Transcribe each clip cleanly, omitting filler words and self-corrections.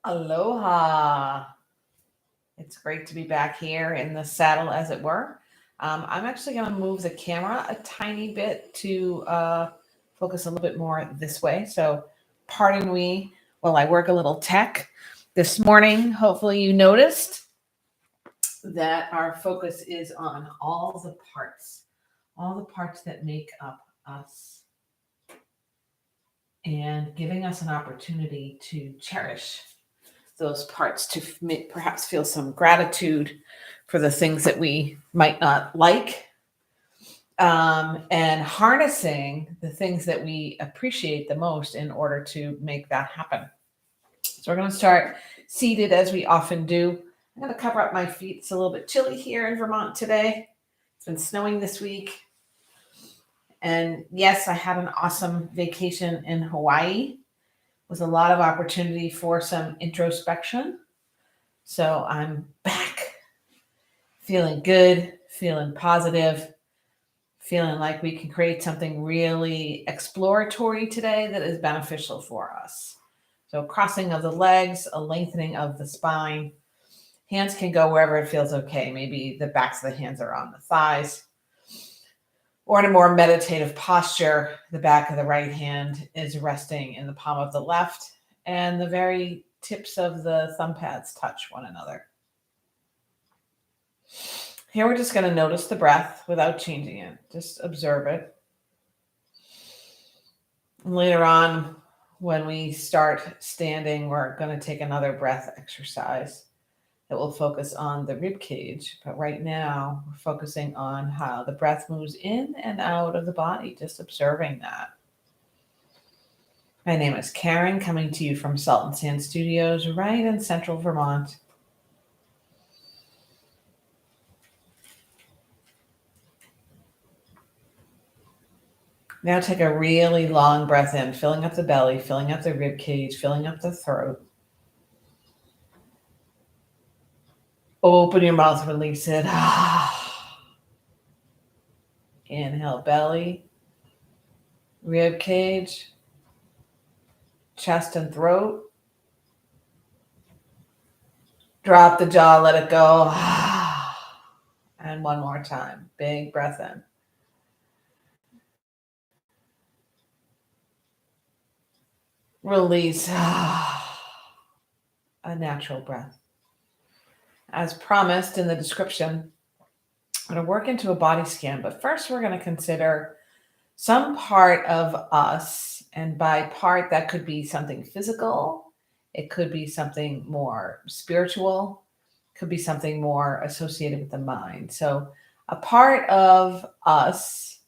Aloha. It's great to be back here in the saddle, as it were. I'm actually going to move the camera a tiny bit to focus a little bit more this way. So, pardon me while I work a little tech. This morning, hopefully, you noticed that our focus is on all the parts that make up us, and giving us an opportunity to cherish those parts, to perhaps feel some gratitude for the things that we might not like, and harnessing the things that we appreciate the most in order to make that happen. So we're going to start seated as we often do. I'm going to cover up my feet. It's a little bit chilly here in Vermont today. It's been snowing this week. And yes, I had an awesome vacation in Hawaii with a lot of opportunity for some introspection. So I'm back, feeling good, feeling positive, feeling like we can create something really exploratory today that is beneficial for us. So crossing of the legs, a lengthening of the spine. Hands can go wherever it feels okay. Maybe the backs of the hands are on the thighs. Or in a more meditative posture, the back of the right hand is resting in the palm of the left, and the very tips of the thumb pads touch one another. Here we're just going to notice the breath without changing it. Just observe it. And later on, when we start standing, we're going to take another breath exercise that will focus on the rib cage. But right now, we're focusing on how the breath moves in and out of the body, just observing that. My name is Karen, coming to you from Salt and Sand Studios right in central Vermont. Now take a really long breath in, filling up the belly, filling up the rib cage, filling up the throat. Open your mouth, release it. Inhale, belly, rib cage, chest and throat. Drop the jaw, let it go. And one more time. Big breath in. Release. A natural breath. As promised in the description, I'm going to work into a body scan, but first we're going to consider some part of us, and by part, that could be something physical, it could be something more spiritual, could be something more associated with the mind. So a part of us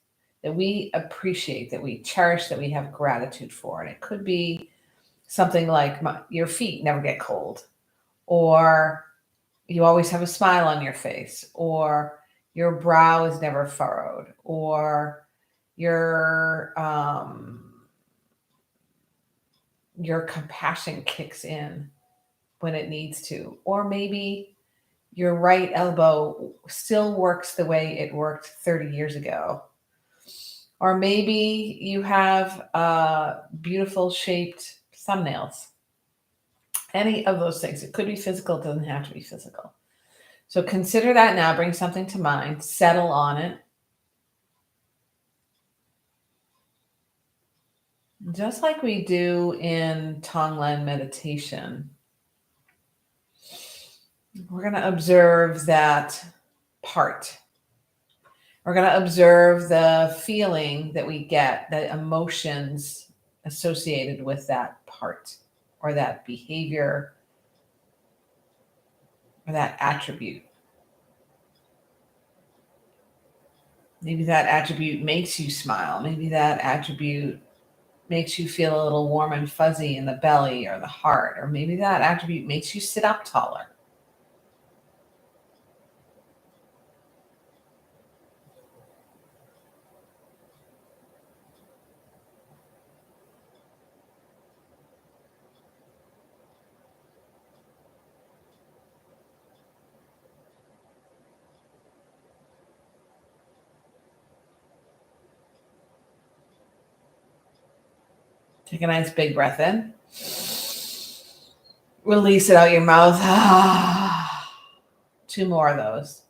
that we appreciate, that we cherish, that we have gratitude for, and it could be something like your feet never get cold, or you always have a smile on your face, or your brow is never furrowed, or your compassion kicks in when it needs to, or maybe your right elbow still works the way it worked 30 years ago, or maybe you have beautiful shaped thumbnails. Any of those things. It could be physical, it doesn't have to be physical. So consider that now, bring something to mind, settle on it. Just like we do in Tonglen meditation, we're going to observe that part. We're going to observe the feeling that we get, the emotions associated with that part, or that behavior, or that attribute. Maybe that attribute makes you smile. Maybe that attribute makes you feel a little warm and fuzzy in the belly or the heart, or maybe that attribute makes you sit up taller. Take a nice big breath in. Release it out your mouth. 2 more of those.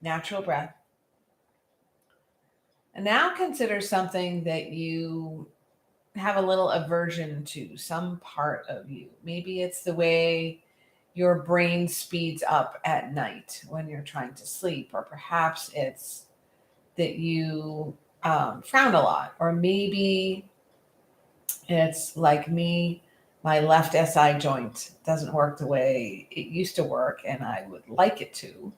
Natural breath. And now consider something that you have a little aversion to, some part of you. Maybe it's the way your brain speeds up at night when you're trying to sleep, or perhaps it's that you frown a lot, or maybe it's like me, my left SI joint doesn't work the way it used to work, and I would like it to.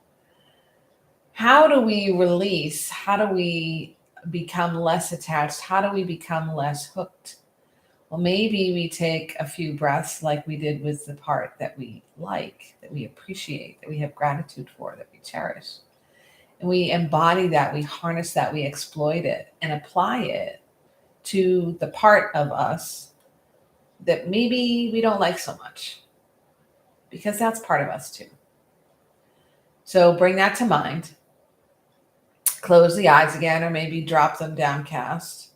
How do we release? How do we become less attached? How do we become less hooked? Well, maybe we take a few breaths like we did with the part that we like, that we appreciate, that we have gratitude for, that we cherish. And we embody that, we harness that, we exploit it and apply it to the part of us that maybe we don't like so much, because that's part of us too. So bring that to mind. Close the eyes again, or maybe drop them downcast,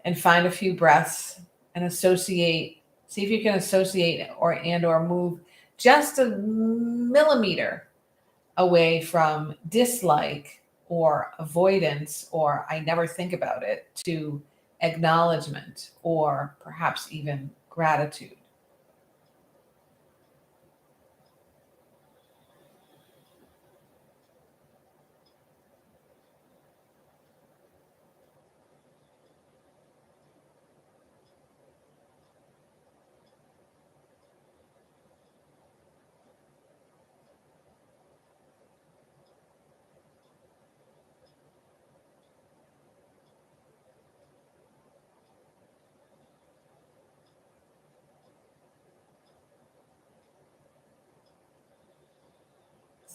and find a few breaths and associate. See if you can associate or move just a millimeter away from dislike or avoidance or I never think about it to acknowledgement or perhaps even gratitude.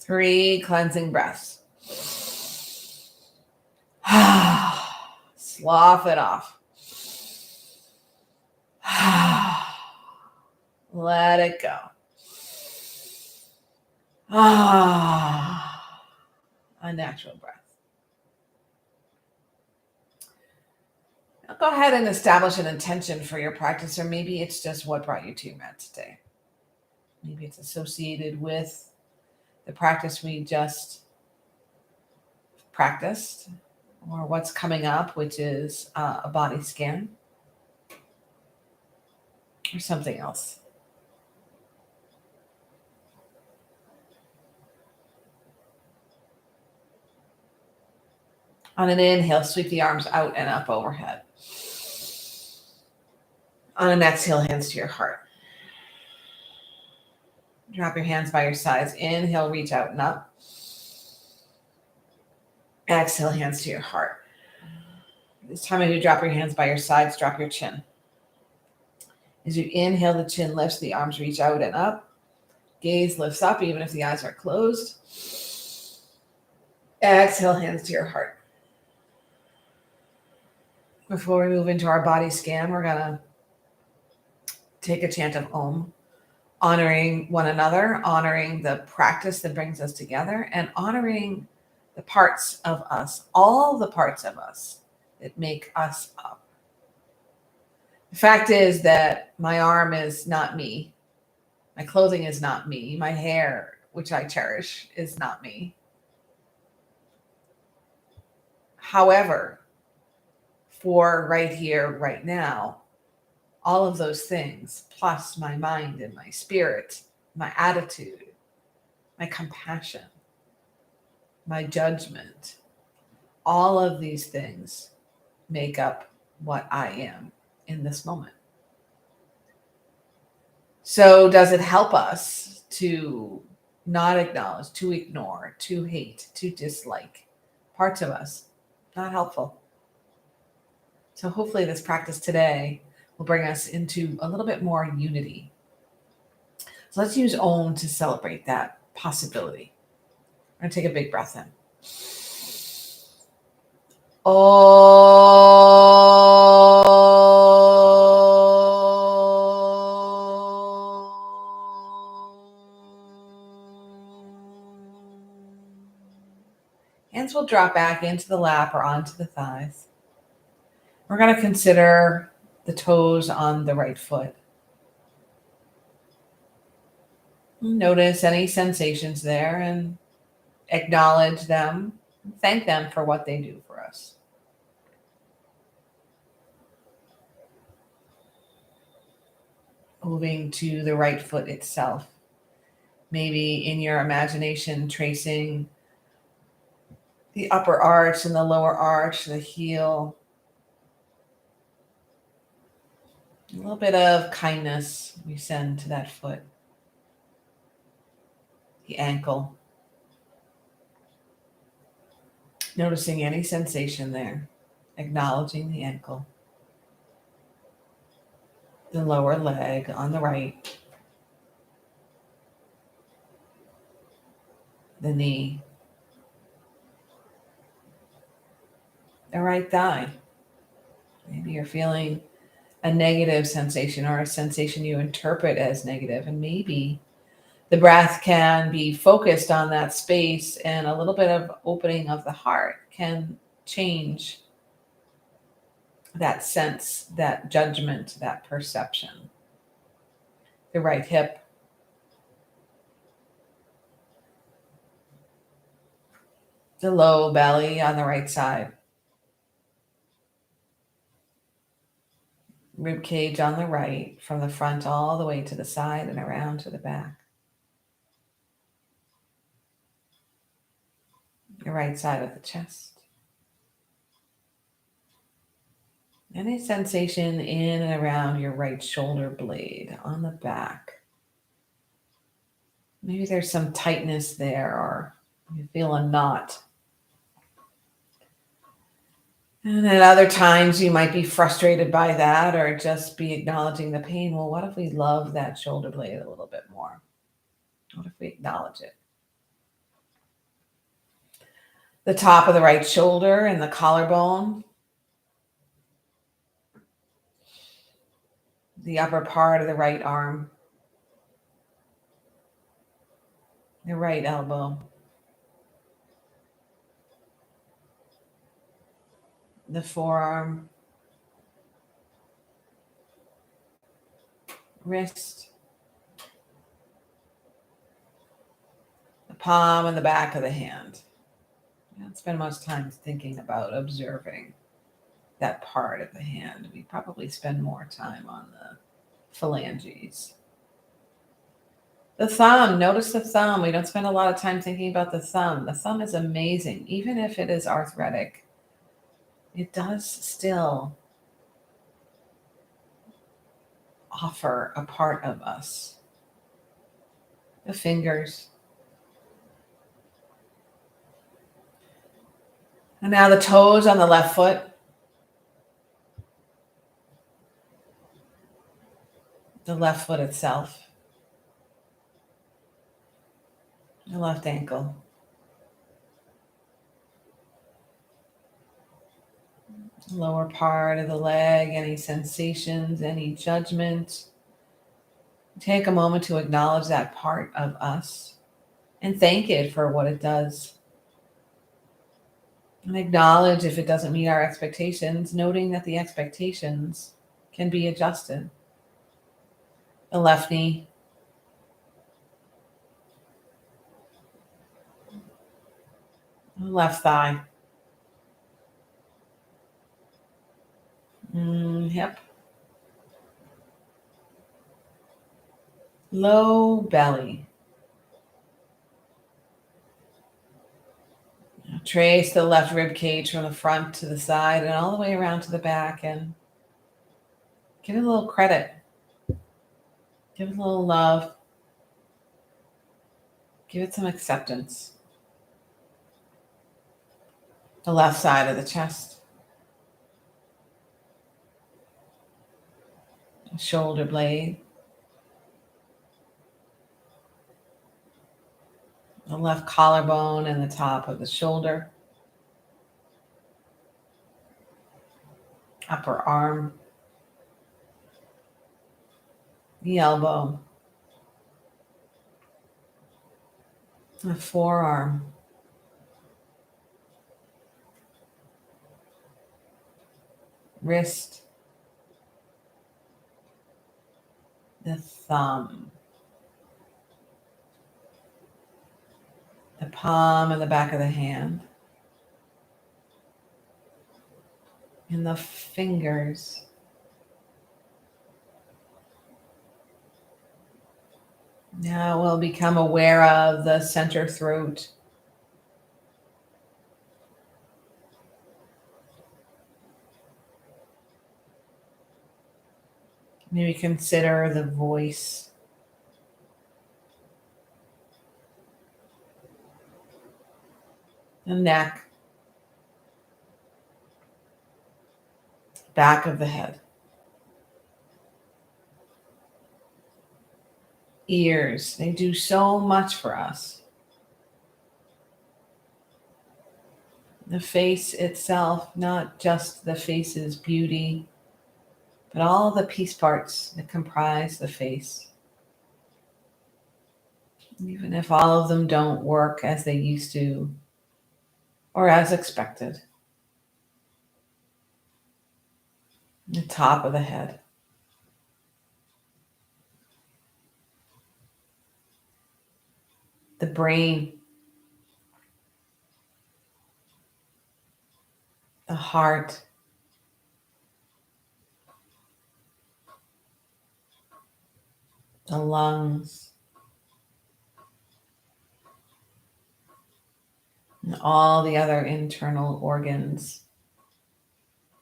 Three cleansing breaths. Slough it off. Let it go. A natural breath. Now go ahead and establish an intention for your practice, or maybe it's just what brought you to your mat today. Maybe it's associated with the practice we just practiced, or what's coming up, which is a body scan, or something else. On an inhale, sweep the arms out and up overhead. On an exhale, hands to your heart. Drop your hands by your sides. Inhale, reach out and up. Exhale, hands to your heart. This time as you drop your hands by your sides, drop your chin. As you inhale, the chin lifts, the arms reach out and up. Gaze lifts up even if the eyes are closed. Exhale, hands to your heart. Before we move into our body scan, we're going to take a chant of Om, honoring one another, honoring the practice that brings us together, and honoring the parts of us, all the parts of us that make us up. The fact is that my arm is not me. My clothing is not me. My hair, which I cherish, is not me. However, for right here, right now, all of those things, plus my mind and my spirit, my attitude, my compassion, my judgment, all of these things make up what I am in this moment. So does it help us to not acknowledge, to ignore, to hate, to dislike parts of us? Not helpful. So hopefully this practice today will bring us into a little bit more unity. So let's use Om to celebrate that possibility. I'm going to take a big breath in. Hands will drop back into the lap or onto the thighs. We're going to consider the toes on the right foot. Notice any sensations there and acknowledge them. Thank them for what they do for us. Moving to the right foot itself. Maybe in your imagination, tracing the upper arch and the lower arch, the heel. A little bit of kindness we send to that foot. The ankle. Noticing any sensation there. Acknowledging the ankle. The lower leg on the right. The knee. The right thigh. Maybe you're feeling a negative sensation or a sensation you interpret as negative, and maybe the breath can be focused on that space, and a little bit of opening of the heart can change that sense, that judgment, that perception. The right hip. The low belly on the right side. Rib cage on the right, from the front all the way to the side and around to the back. The right side of the chest. Any sensation in and around your right shoulder blade on the back. Maybe there's some tightness there, or you feel a knot. And at other times you might be frustrated by that or just be acknowledging the pain. Well, what if we love that shoulder blade a little bit more? What if we acknowledge it? The top of the right shoulder and the collarbone. The upper part of the right arm. The right elbow. The forearm. Wrist. The palm and the back of the hand. Don't spend much time thinking about observing that part of the hand. We probably spend more time on the phalanges. The thumb, notice the thumb. We don't spend a lot of time thinking about the thumb. The thumb is amazing. Even if it is arthritic, it does still offer a part of us. The fingers. And now the toes on the left foot. The left foot itself. The left ankle. Lower part of the leg, any sensations, any judgment. Take a moment to acknowledge that part of us and thank it for what it does. And acknowledge if it doesn't meet our expectations, noting that the expectations can be adjusted. The left knee. The left thigh. Hip. Low belly. Now trace the left rib cage from the front to the side and all the way around to the back, and give it a little credit. Give it a little love. Give it some acceptance. The left side of the chest. The shoulder blade. The left collarbone and the top of the shoulder. Upper arm. The elbow. The forearm. wrist, the thumb, the palm and the back of the hand, and the fingers. Now we'll become aware of the center throat. Maybe consider the voice. The neck. Back of the head. Ears. They do so much for us. The face itself, not just the face's beauty, but all the piece parts that comprise the face. Even if all of them don't work as they used to or as expected. The top of the head. The brain. The heart. The lungs. And all the other internal organs.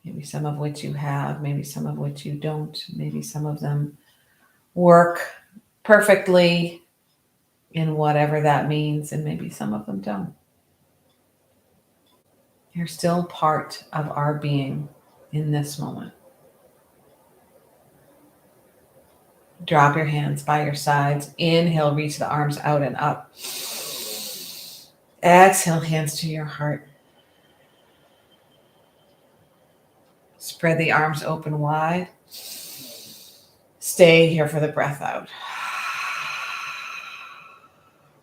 Maybe some of which you have, maybe some of which you don't. Maybe some of them work perfectly in whatever that means, and maybe some of them don't. You're still part of our being in this moment. Drop your hands by your sides. Inhale, reach the arms out and up. Exhale, hands to your heart. Spread the arms open wide. Stay here for the breath out.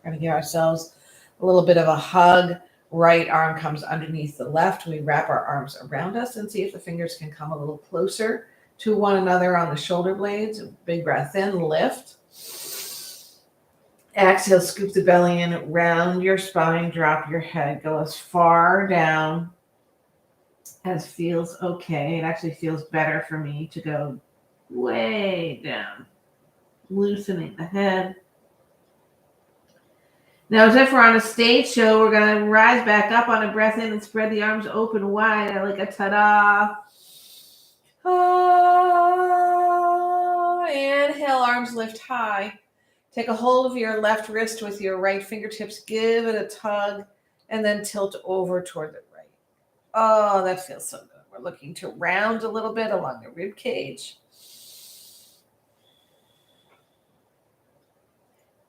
We're going to give ourselves a little bit of a hug. Right arm comes underneath the left. We wrap our arms around us and see if the fingers can come a little closer to one another on the shoulder blades. Big breath in, lift. Exhale, scoop the belly in, round your spine, drop your head. Go as far down as feels okay. It actually feels better for me to go way down, loosening the head. Now, as if we're on a stage show, we're going to rise back up on a breath in and spread the arms open wide like a ta-da. Inhale, arms lift high. Take a hold of your left wrist with your right fingertips. Give it a tug and then tilt over toward the right. Oh, that feels so good. We're looking to round a little bit along the rib cage.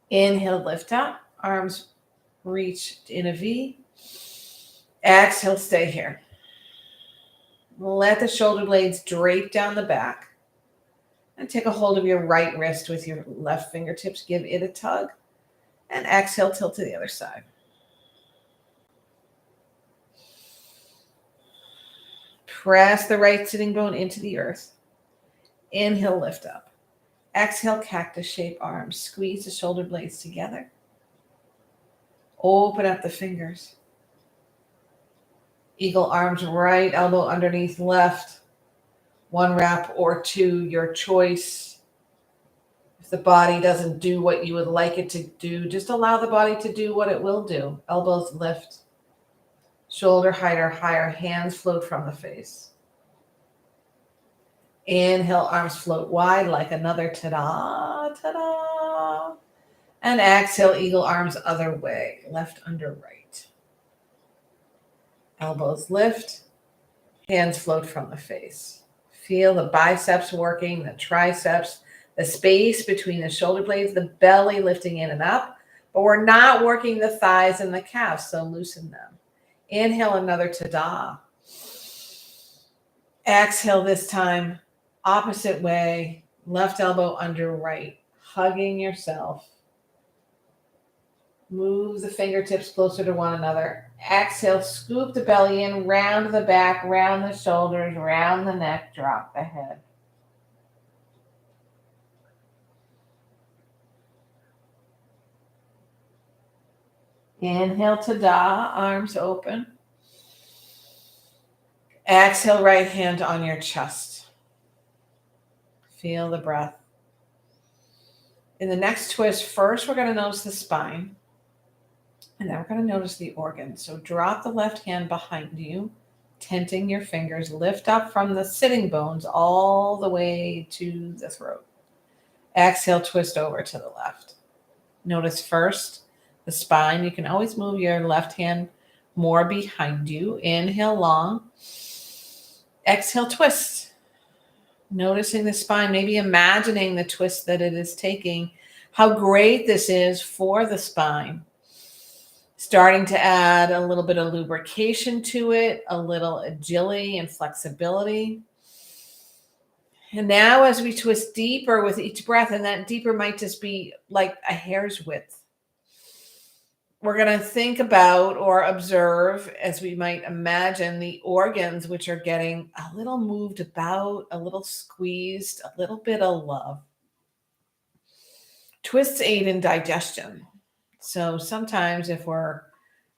Inhale, lift up. Arms reached in a V. Exhale, stay here. Let the shoulder blades drape down the back. And take a hold of your right wrist with your left fingertips. Give it a tug. And exhale, tilt to the other side. Press the right sitting bone into the earth. Inhale, lift up. Exhale, cactus shape arms. Squeeze the shoulder blades together. Open up the fingers. Eagle arms, right elbow underneath left. One wrap or two, your choice. If the body doesn't do what you would like it to do, just allow the body to do what it will do. Elbows lift. Shoulder height or higher. Hands float from the face. Inhale, arms float wide like another ta-da, ta-da. And exhale, eagle arms other way, left under right. Elbows lift, hands float from the face. Feel the biceps working, the triceps, the space between the shoulder blades, the belly lifting in and up, but we're not working the thighs and the calves, so loosen them. Inhale, another ta-da. Exhale this time, opposite way, left elbow under right, hugging yourself. Move the fingertips closer to one another. Exhale, scoop the belly in, round the back, round the shoulders, round the neck, drop the head. Inhale, tada, arms open. Exhale, right hand on your chest. Feel the breath. In the next twist, first we're going to notice the spine, and then we're going to notice the organs. So drop the left hand behind you, tenting your fingers, lift up from the sitting bones all the way to the throat. Exhale, twist over to the left. Notice first the spine. You can always move your left hand more behind you. Inhale long. Exhale, twist. Noticing the spine, maybe imagining the twist that it is taking, how great this is for the spine. Starting to add a little bit of lubrication to it, a little agility and flexibility. And now as we twist deeper with each breath, and that deeper might just be like a hair's width, we're going to think about or observe, as we might imagine, the organs which are getting a little moved about, a little squeezed, a little bit of love. Twists aid in digestion. So sometimes if we're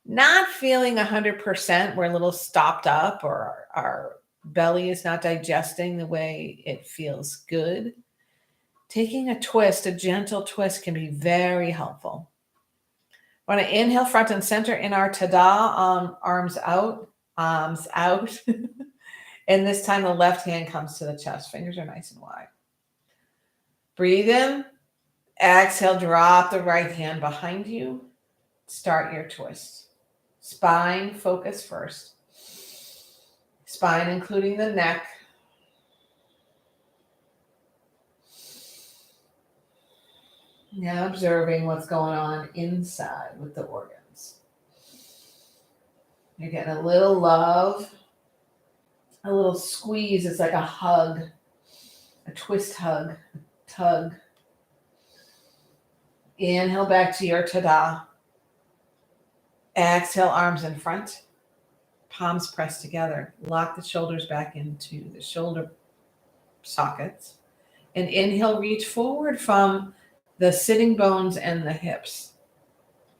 not feeling 100%, we're a little stopped up, or our belly is not digesting the way it feels good, taking a twist, a gentle twist, can be very helpful. We're going to inhale front and center in our tada, arms out. And this time the left hand comes to the chest. Fingers are nice and wide. Breathe in. Exhale, drop the right hand behind you. Start your twist. Spine focus first. Spine including the neck. Now observing what's going on inside with the organs. You're getting a little love, a little squeeze. It's like a hug, a twist hug, a tug. Inhale back to your tada. Exhale, arms in front. Palms pressed together. Lock the shoulders back into the shoulder sockets. And inhale, reach forward from the sitting bones and the hips.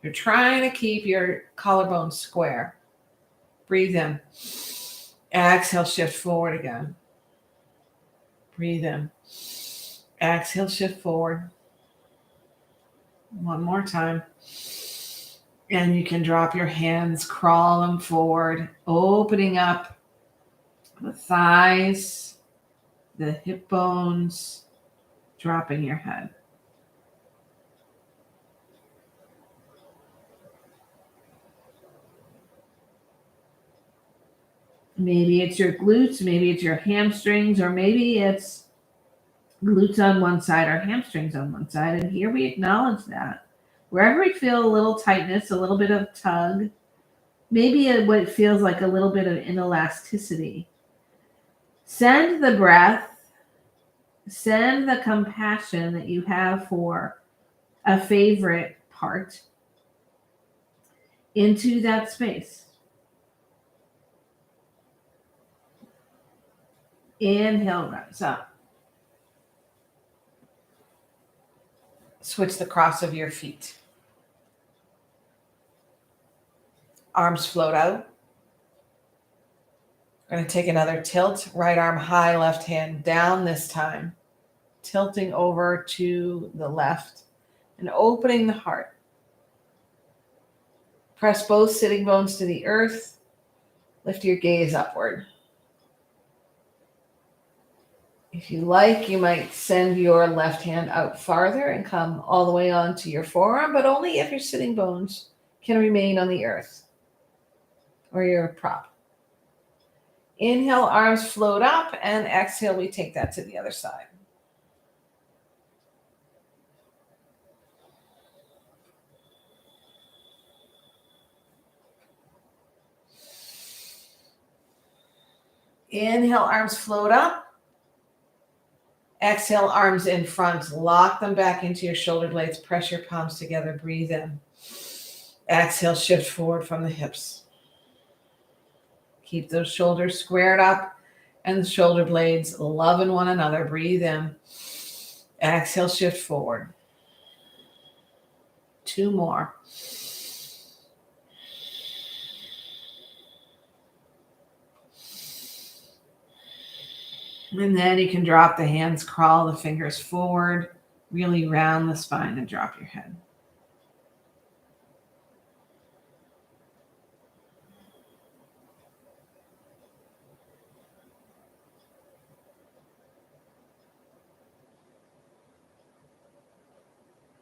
You're trying to keep your collarbone square. Breathe in. Exhale, shift forward again. Breathe in. Exhale, shift forward. One more time. And you can drop your hands, crawl them forward, opening up the thighs, the hip bones, dropping your head. Maybe it's your glutes, maybe it's your hamstrings, or maybe it's glutes on one side or hamstrings on one side. And here we acknowledge that. Wherever we feel a little tightness, a little bit of tug, maybe what feels like a little bit of inelasticity, send the breath, send the compassion that you have for a favorite part into that space. Inhale, rise up. Switch the cross of your feet. Arms float out. We're going to take another tilt. Right arm high, left hand down this time. Tilting over to the left and opening the heart. Press both sitting bones to the earth. Lift your gaze upward. If you like, you might send your left hand out farther and come all the way onto your forearm, but only if your sitting bones can remain on the earth or your prop. Inhale, arms float up, and exhale, we take that to the other side. Inhale, arms float up. Exhale, arms in front. Lock them back into your shoulder blades. Press your palms together. Breathe in. Exhale, shift forward from the hips. Keep those shoulders squared up and the shoulder blades loving one another. Breathe in. Exhale, shift forward. 2 more. And then you can drop the hands, crawl the fingers forward, really round the spine and drop your head.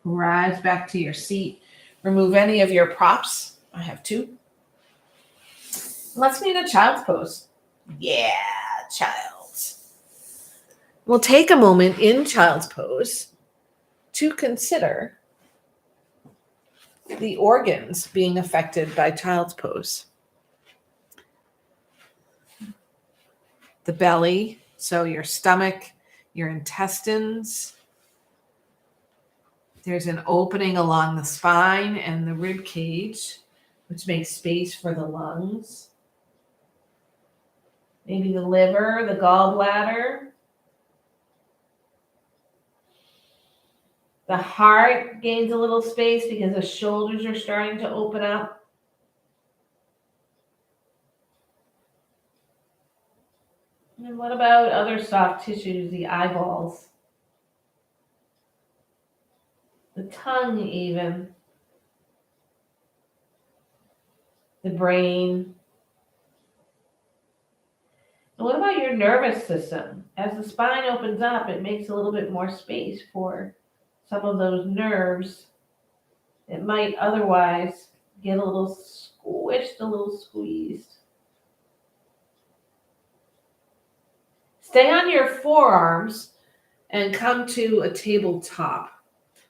Rise back to your seat. Remove any of your props. I have 2. Let's meet a child's pose. Yeah, child's. We'll take a moment in child's pose to consider the organs being affected by child's pose. The belly, so your stomach, your intestines. There's an opening along the spine and the rib cage, which makes space for the lungs. Maybe the liver, the gallbladder. The heart gains a little space because the shoulders are starting to open up. And what about other soft tissues, the eyeballs? The tongue even. The brain. And what about your nervous system? As the spine opens up, it makes a little bit more space for some of those nerves that might otherwise get a little squished, a little squeezed. Stay on your forearms and come to a tabletop.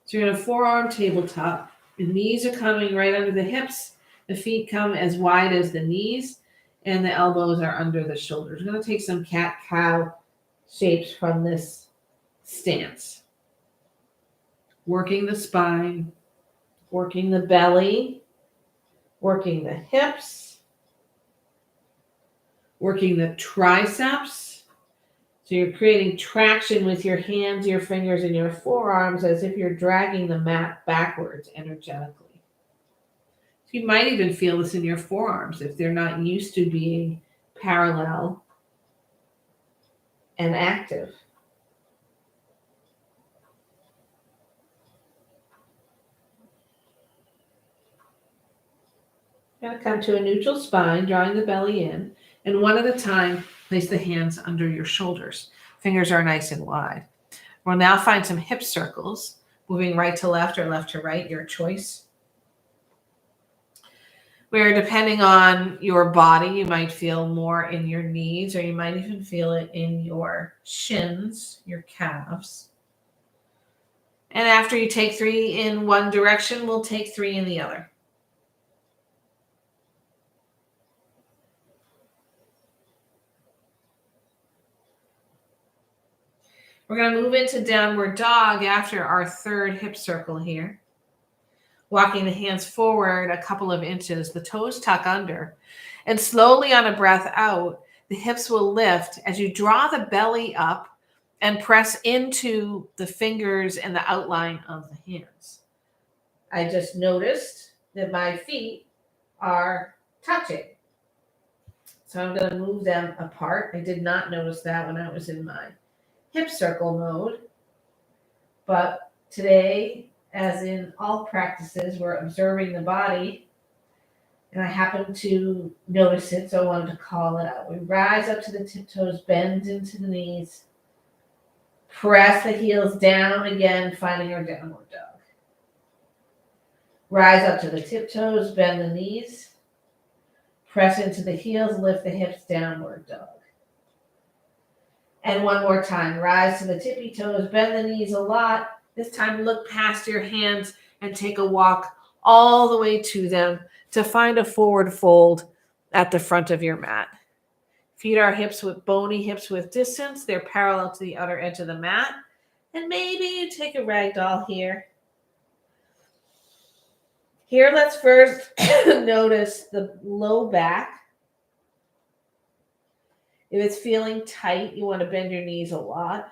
So you're in a forearm tabletop. The knees are coming right under the hips. The feet come as wide as the knees, and the elbows are under the shoulders. We're going to take some cat-cow shapes from this stance. Working the spine, working the belly, working the hips, working the triceps. So you're creating traction with your hands, your fingers, and your forearms as if you're dragging the mat backwards energetically. So you might even feel this in your forearms if they're not used to being parallel and active. Going to come to a neutral spine, drawing the belly in, and one at a time, place the hands under your shoulders. Fingers are nice and wide. We'll now find some hip circles, moving right to left or left to right, your choice. Where depending on your body, you might feel more in your knees, or you might even feel it in your shins, your calves. And after you take 3 in one direction, we'll take 3 in the other. We're going to move into downward dog after our 3rd hip circle here. Walking the hands forward a couple of inches, the toes tuck under. And slowly on a breath out, the hips will lift as you draw the belly up and press into the fingers and the outline of the hands. I just noticed that my feet are touching. So I'm going to move them apart. I did not notice that when I was in my hip circle mode. But today, as in all practices, we're observing the body. And I happened to notice it, so I wanted to call it out. We rise up to the tiptoes, bend into the knees. Press the heels down again, finding our downward dog. Rise up to the tiptoes, bend the knees. Press into the heels, lift the hips, downward dog. And one more time, rise to the tippy toes, bend the knees a lot. This time look past your hands and take a walk all the way to them to find a forward fold at the front of your mat. Feet are hips with bony hips with distance. They're parallel to the outer edge of the mat. And maybe you take a ragdoll here. Here, let's first notice the low back. If it's feeling tight, you want to bend your knees a lot.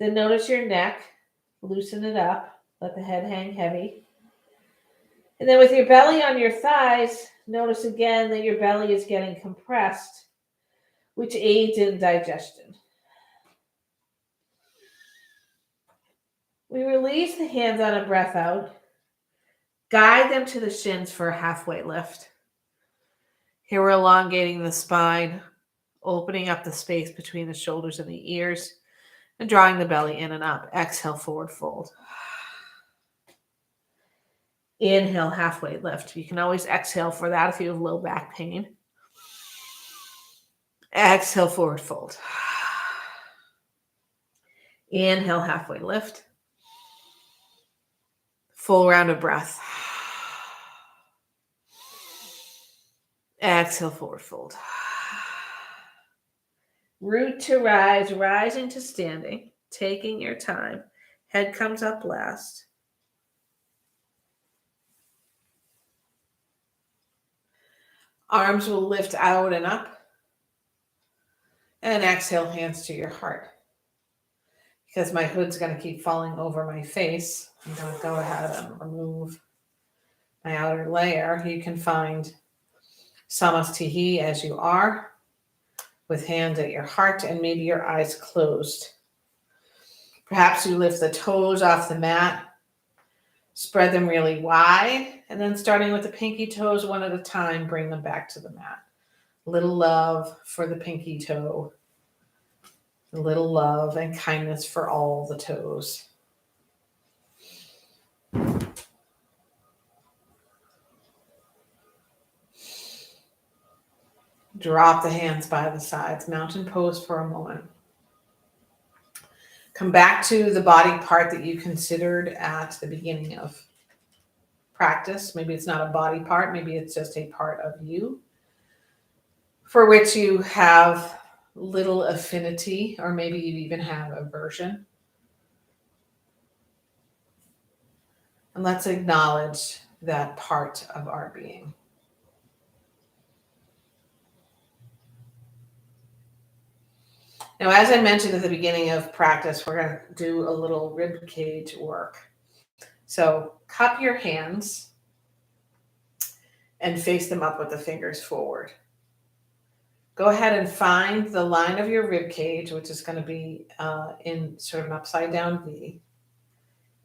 Then notice your neck, loosen it up, let the head hang heavy. And then with your belly on your thighs, notice again that your belly is getting compressed, which aids in digestion. We release the hands on a breath out. Guide them to the shins for a halfway lift. Here we're elongating the spine, opening up the space between the shoulders and the ears, and drawing the belly in and up. Exhale, forward fold. Inhale, halfway lift. You can always exhale for that if you have low back pain. Exhale, forward fold. Inhale, halfway lift. Full round of breath. Exhale, forward fold. Root to rise, rising to standing, taking your time. Head comes up last. Arms will lift out and up. And exhale, hands to your heart. Because my hood's going to keep falling over my face, I'm going to go ahead and remove my outer layer. You can find Samastihi as you are, with hands at your heart and maybe your eyes closed. Perhaps you lift the toes off the mat, spread them really wide, and then starting with the pinky toes one at a time, bring them back to the mat. Little love for the pinky toe. A little love and kindness for all the toes. Drop the hands by the sides. Mountain pose for a moment. Come back to the body part that you considered at the beginning of practice. Maybe it's not a body part. Maybe it's just a part of you for which you have little affinity, or maybe you even have aversion. And let's acknowledge that part of our being. Now, as I mentioned at the beginning of practice, we're going to do a little rib cage work. So cup your hands and face them up with the fingers forward. Go ahead and find the line of your rib cage, which is going to be in sort of an upside down V,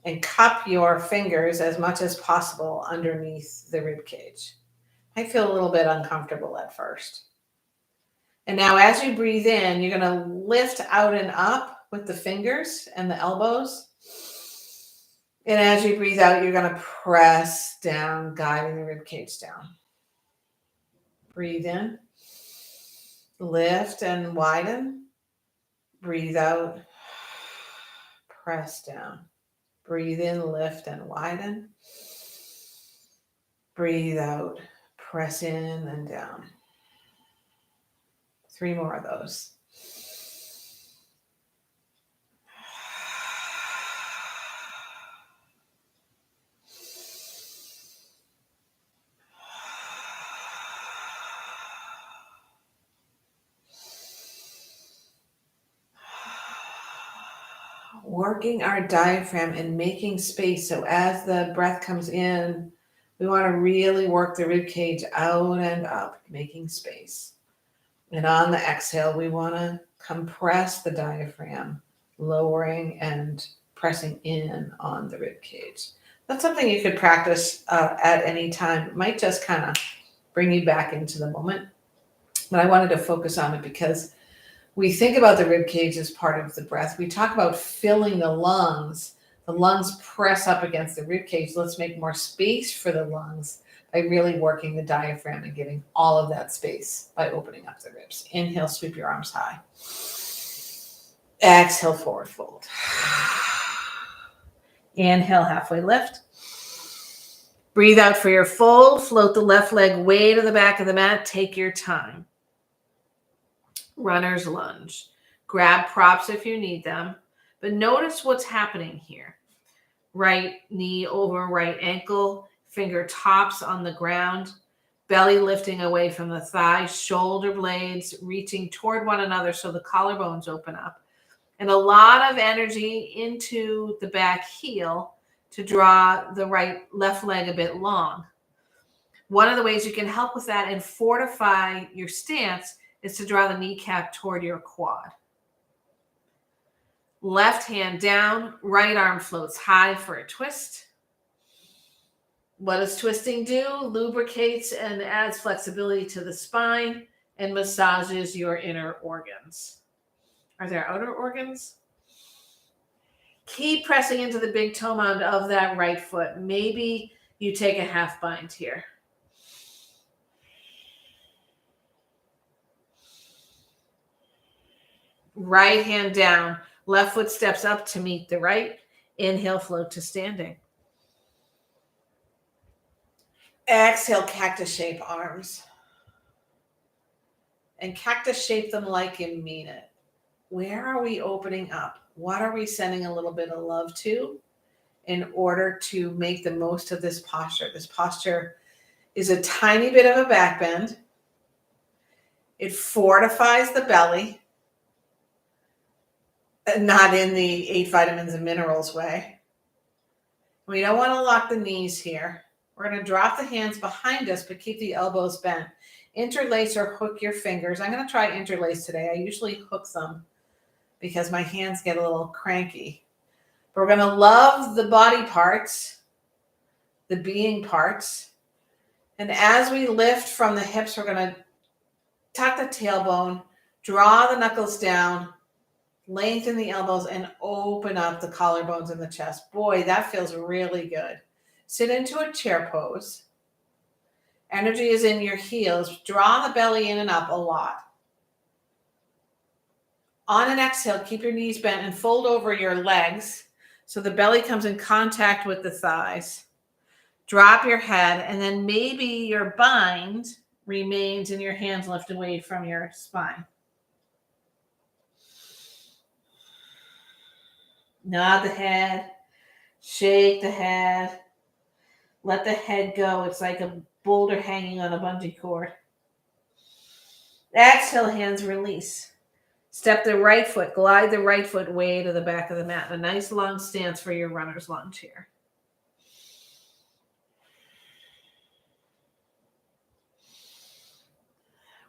and cup your fingers as much as possible underneath the rib cage. I feel a little bit uncomfortable at first. And now as you breathe in, you're going to lift out and up with the fingers and the elbows. And as you breathe out, you're going to press down, guiding the rib cage down. Breathe in. Lift and widen. Breathe out. Press down. Breathe in, lift and widen. Breathe out. Press in and down. 3 more of those. Working our diaphragm and making space. So as the breath comes in, we want to really work the rib cage out and up, making space. And on the exhale, we want to compress the diaphragm, lowering and pressing in on the rib cage. That's something you could practice at any time. It might just kind of bring you back into the moment. But I wanted to focus on it because we think about the rib cage as part of the breath. We talk about filling the lungs. The lungs press up against the rib cage. Let's make more space for the lungs by really working the diaphragm and giving all of that space by opening up the ribs. Inhale, sweep your arms high. Exhale, forward fold. Inhale, halfway lift. Breathe out for your fold. Float the left leg way to the back of the mat. Take your time. Runner's lunge. Grab props if you need them, but notice what's happening here. Right knee over right ankle, finger tops on the ground. Belly lifting away from the thighs, shoulder blades reaching toward one another so the collarbones open up. And a lot of energy into the back heel to draw the left leg a bit long. One of the ways you can help with that and fortify your stance is to draw the kneecap toward your quad. Left hand down, right arm floats high for a twist. What does twisting do? Lubricates and adds flexibility to the spine and massages your inner organs. Are there outer organs? Keep pressing into the big toe mound of that right foot. Maybe you take a half bind here. Right hand down, left foot steps up to meet the right. Inhale, float to standing. Exhale, cactus shape arms. And cactus shape them like you mean it. Where are we opening up? What are we sending a little bit of love to in order to make the most of this posture? This posture is a tiny bit of a back bend. It fortifies the belly, not in the 8 vitamins and minerals way. We don't want to lock the knees here. We're going to drop the hands behind us, but keep the elbows bent. Interlace or hook your fingers. I'm going to try interlace today. I usually hook them because my hands get a little cranky. But we're going to love the body parts, the being parts. And as we lift from the hips, we're going to tuck the tailbone, draw the knuckles down, lengthen the elbows, and open up the collarbones in the chest. Boy, that feels really good. Sit into a chair pose. Energy is in your heels. Draw the belly in and up a lot. On an exhale, keep your knees bent and fold over your legs so the belly comes in contact with the thighs. Drop your head, and then maybe your bind remains and your hands lift away from your spine. Nod the head, shake the head, let the head go. It's like a boulder hanging on a bungee cord. Exhale, hands release. Step the right foot, glide the right foot way to the back of the mat. A nice long stance for your runner's lunge here.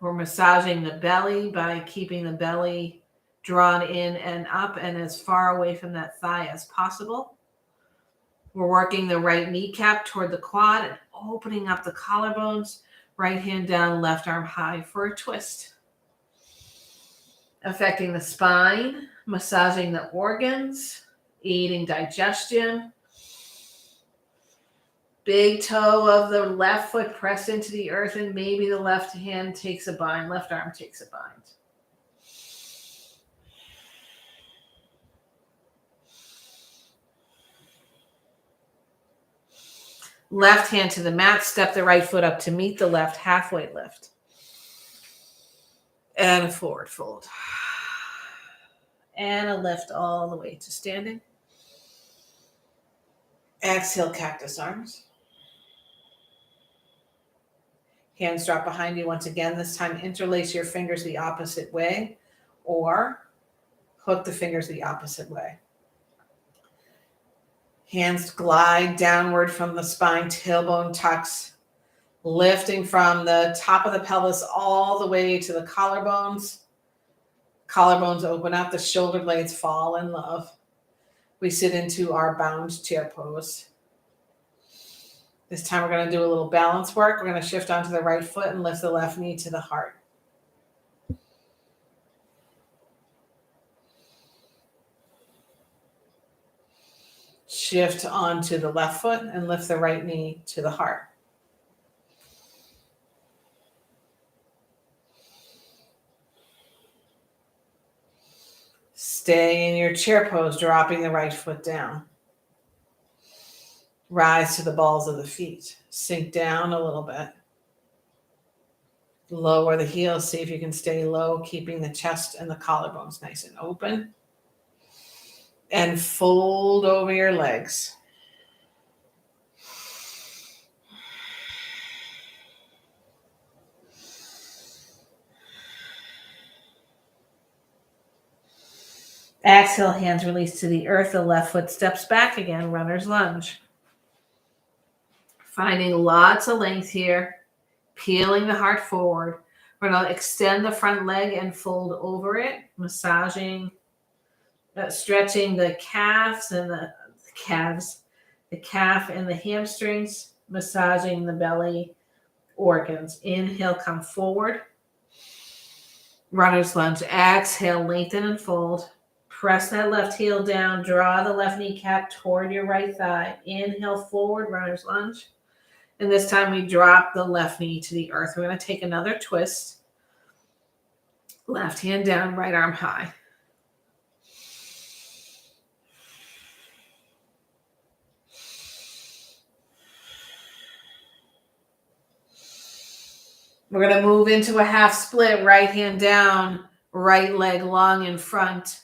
We're massaging the belly by keeping the belly drawn in and up and as far away from that thigh as possible. We're working the right kneecap toward the quad and opening up the collarbones. Right hand down, left arm high for a twist. Affecting the spine, massaging the organs, aiding digestion. Big toe of the left foot pressed into the earth, and maybe the left hand takes a bind, left arm takes a bind. Left hand to the mat, step the right foot up to meet the left, halfway lift. And a forward fold. And a lift all the way to standing. Exhale, cactus arms. Hands drop behind you once again. This time, interlace your fingers the opposite way or hook the fingers the opposite way. Hands glide downward from the spine, tailbone tucks, lifting from the top of the pelvis all the way to the collarbones. Collarbones open up, the shoulder blades fall in love. We sit into our bound chair pose. This time we're going to do a little balance work. We're going to shift onto the right foot and lift the left knee to the heart. Shift onto the left foot and lift the right knee to the heart. Stay in your chair pose, dropping the right foot down. Rise to the balls of the feet. Sink down a little bit. Lower the heels. See if you can stay low, keeping the chest and the collarbones nice and open. And fold over your legs. Exhale, hands release to the earth. The left foot steps back again, runner's lunge. Finding lots of length here, peeling the heart forward. We're going to extend the front leg and fold over it, massaging, stretching the calves and the calf and the hamstrings, massaging the belly organs. Inhale, come forward. Runner's lunge. Exhale, lengthen and fold. Press that left heel down. Draw the left kneecap toward your right thigh. Inhale, forward, runner's lunge. And this time we drop the left knee to the earth. We're going to take another twist. Left hand down, right arm high. We're going to move into a half split, right hand down, right leg long in front.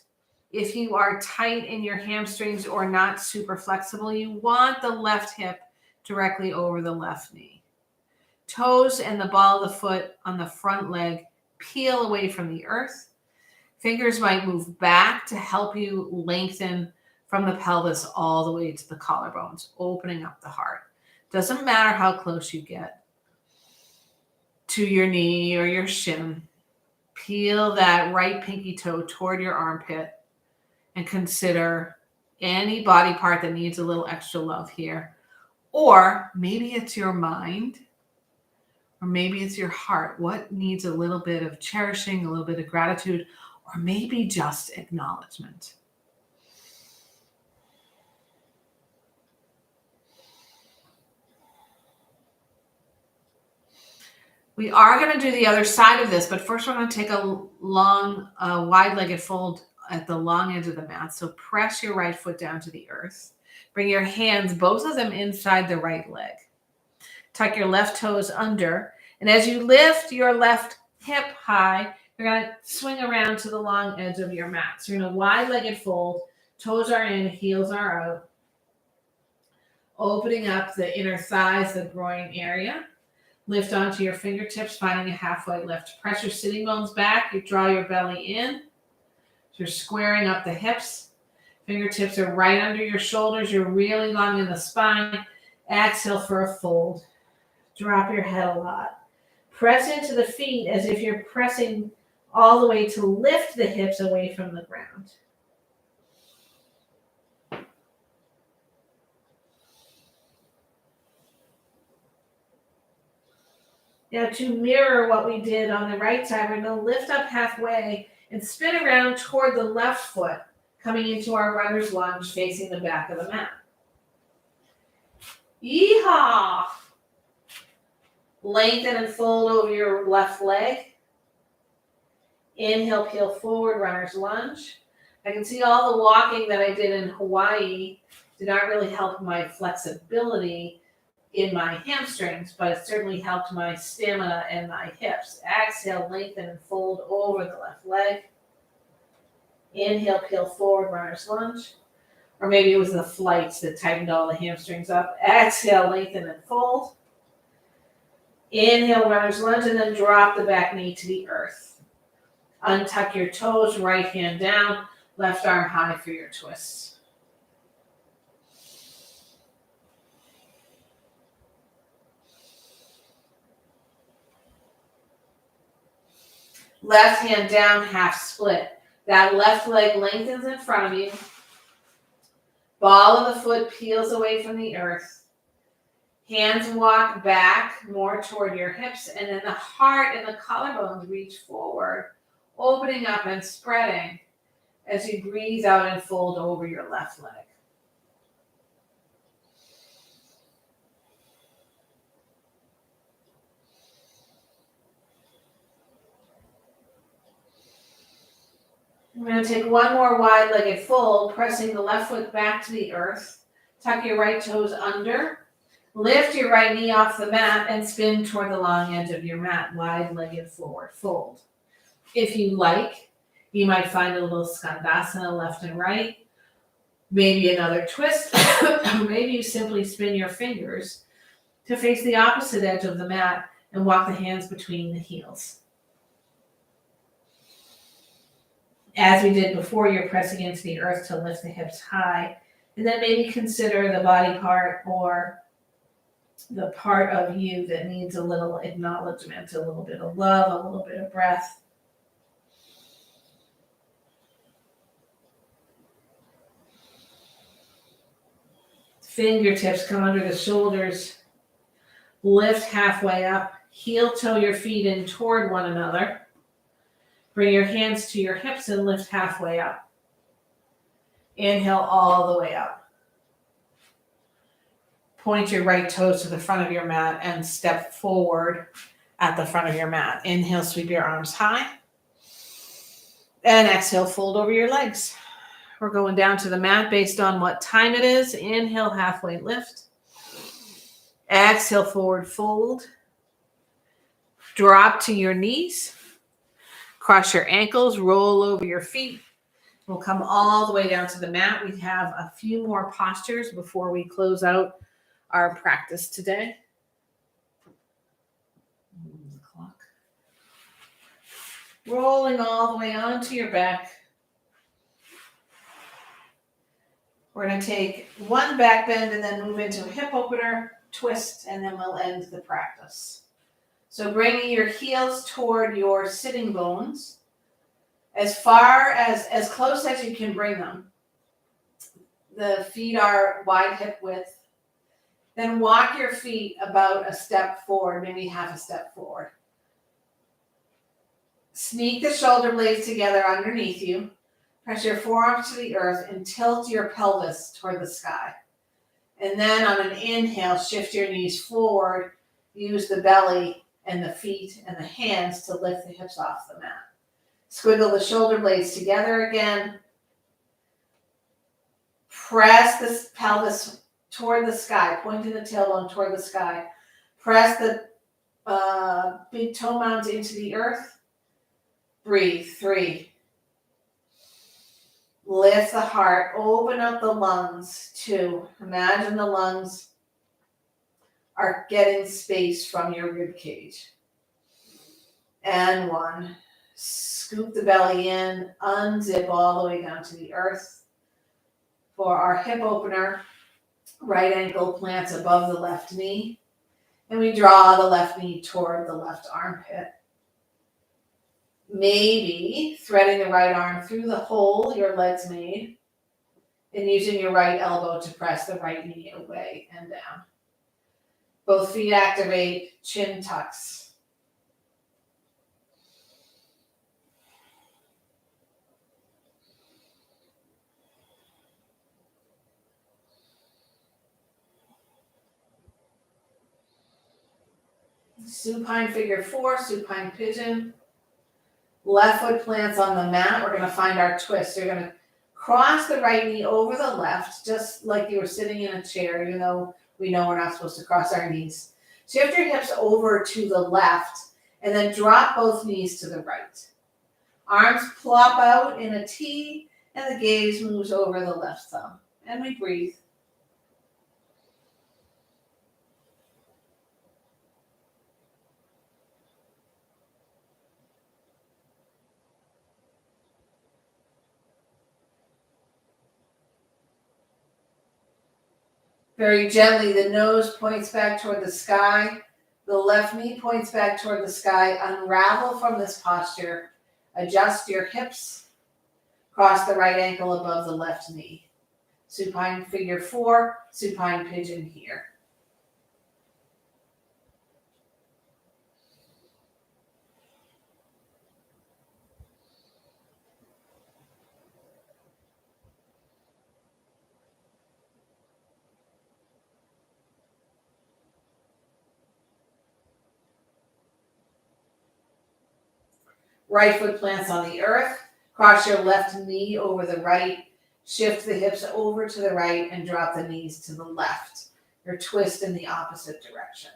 If you are tight in your hamstrings or not super flexible, you want the left hip directly over the left knee. Toes and the ball of the foot on the front leg peel away from the earth. Fingers might move back to help you lengthen from the pelvis all the way to the collarbones, opening up the heart. Doesn't matter how close you get to your knee or your shin. Peel that right pinky toe toward your armpit and consider any body part that needs a little extra love here. Or maybe it's your mind, or maybe it's your heart. What needs a little bit of cherishing, a little bit of gratitude, or maybe just acknowledgement. We are going to do the other side of this, but first we're going to take a long, wide-legged fold at the long edge of the mat. So press your right foot down to the earth. Bring your hands, both of them inside the right leg. Tuck your left toes under. And as you lift your left hip high, you're going to swing around to the long edge of your mat. So you're going to wide-legged fold. Toes are in, heels are out. Opening up the inner thighs, the groin area. Lift onto your fingertips, finding a halfway lift. Press your sitting bones back. You draw your belly in. You're squaring up the hips. Fingertips are right under your shoulders. You're really long in the spine. Exhale for a fold. Drop your head a lot. Press into the feet as if you're pressing all the way to lift the hips away from the ground. Now to mirror what we did on the right side, we're going to lift up halfway and spin around toward the left foot, coming into our runner's lunge, facing the back of the mat. Yeehaw! Lengthen and fold over your left leg. Inhale, peel forward, runner's lunge. I can see all the walking that I did in Hawaii did not really help my flexibility in my hamstrings, but it certainly helped my stamina and my hips. Exhale, lengthen and fold over the left leg. Inhale, peel forward, runner's lunge. Or maybe it was the flights that tightened all the hamstrings up. Exhale, lengthen and fold. Inhale, runner's lunge, and then drop the back knee to the earth. Untuck your toes, right hand down, left arm high for your twists. Left hand down, half split. That left leg lengthens in front of you. Ball of the foot peels away from the earth. Hands walk back more toward your hips, and then the heart and the collarbones reach forward, opening up and spreading as you breathe out and fold over your left leg. I'm going to take one more wide-legged fold, pressing the left foot back to the earth. Tuck your right toes under. Lift your right knee off the mat and spin toward the long edge of your mat, wide-legged forward fold. If you like, you might find a little skandasana left and right, maybe another twist. Maybe you simply spin your fingers to face the opposite edge of the mat and walk the hands between the heels. As we did before, you're pressing into the earth to lift the hips high. And then maybe consider the body part or the part of you that needs a little acknowledgement, a little bit of love, a little bit of breath. Fingertips come under the shoulders. Lift halfway up. Heel toe your feet in toward one another. Bring your hands to your hips and lift halfway up. Inhale all the way up. Point your right toes to the front of your mat and step forward at the front of your mat. Inhale, sweep your arms high. And exhale, fold over your legs. We're going down to the mat based on what time it is. Inhale, halfway lift. Exhale, forward fold. Drop to your knees. Cross your ankles, roll over your feet. We'll come all the way down to the mat. We have a few more postures before we close out our practice today. The clock. Rolling all the way onto your back. We're going to take one back bend and then move into a hip opener, twist, and then we'll end the practice. So bringing your heels toward your sitting bones, as close as you can bring them. The feet are wide hip width. Then walk your feet about a step forward, maybe half a step forward. Sneak the shoulder blades together underneath you. Press your forearms to the earth and tilt your pelvis toward the sky. And then on an inhale, shift your knees forward. Use the belly and the feet and the hands to lift the hips off the mat. Squiggle the shoulder blades together again. Press the pelvis toward the sky, pointing the tailbone toward the sky. Press the big toe mounds into the earth. Breathe. 3. Lift the heart, open up the lungs. 2. Imagine the lungs are getting space from your rib cage. And 1. Scoop the belly in, unzip all the way down to the earth. For our hip opener, right ankle plants above the left knee. And we draw the left knee toward the left armpit. Maybe threading the right arm through the hole your legs made and using your right elbow to press the right knee away and down. Both feet activate, chin tucks. Supine figure 4, supine pigeon. Left foot plants on the mat. We're going to find our twist. You're going to cross the right knee over the left, just like you were sitting in a chair, even though we know we're not supposed to cross our knees. Shift your hips over to the left and then drop both knees to the right. Arms plop out in a T and the gaze moves over the left thumb. And we breathe. Very gently, the nose points back toward the sky. The left knee points back toward the sky. Unravel from this posture. Adjust your hips. Cross the right ankle above the left knee. Supine figure 4, supine pigeon here. Right foot plants on the earth. Cross your left knee over the right. Shift the hips over to the right and drop the knees to the left. Your twist in the opposite direction.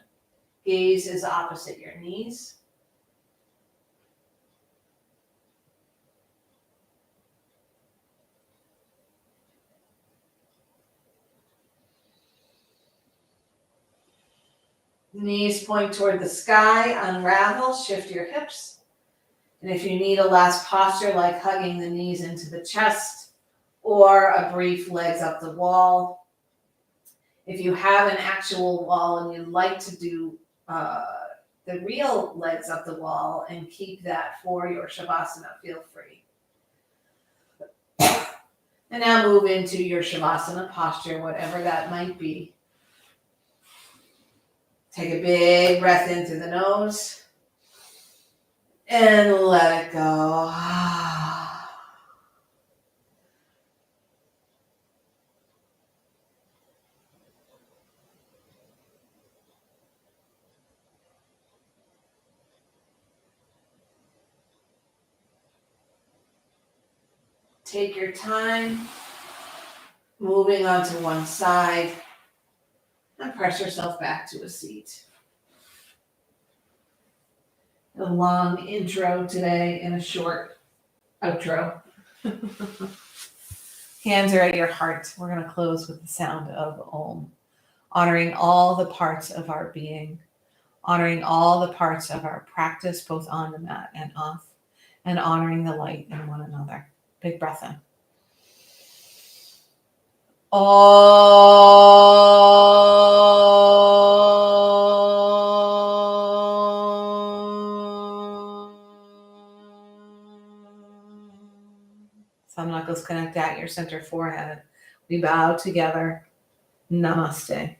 Gaze is opposite your knees. Knees point toward the sky. Unravel. Shift your hips. And if you need a last posture, like hugging the knees into the chest or a brief legs up the wall, if you have an actual wall and you'd like to do the real legs up the wall and keep that for your Shavasana, feel free. And now move into your Shavasana posture, whatever that might be. Take a big breath in through the nose and let it go. Take your time, moving onto one side, and press yourself back to a seat. A long intro today and a short outro. Hands are at your heart. We're going to close with the sound of Om, honoring all the parts of our being, honoring all the parts of our practice, both on the mat and off, and honoring the light in one another. Big breath in. Thumb knuckles connect at your center forehead. We bow together. Namaste.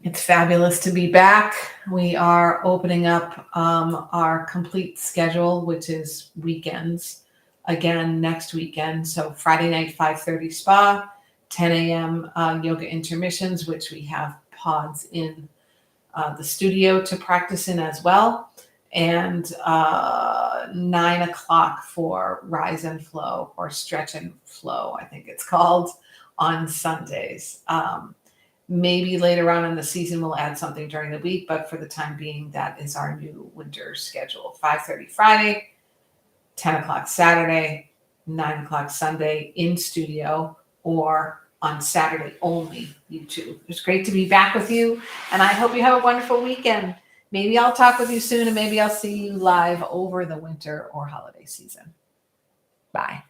It's fabulous to be back. We are opening up our complete schedule, which is weekends, again next weekend. So Friday night, 5:30 spa, 10 a.m. Yoga intermissions, which we have pods in the studio to practice in as well. And 9 o'clock for Rise and Flow, or Stretch and Flow, I think it's called, on Sundays. Maybe later on in the season, we'll add something during the week, but for the time being, that is our new winter schedule. 5:30 Friday, 10 o'clock Saturday, 9 o'clock Sunday in studio, or on Saturday only, YouTube. It's great to be back with you, and I hope you have a wonderful weekend. Maybe I'll talk with you soon, and maybe I'll see you live over the winter or holiday season. Bye.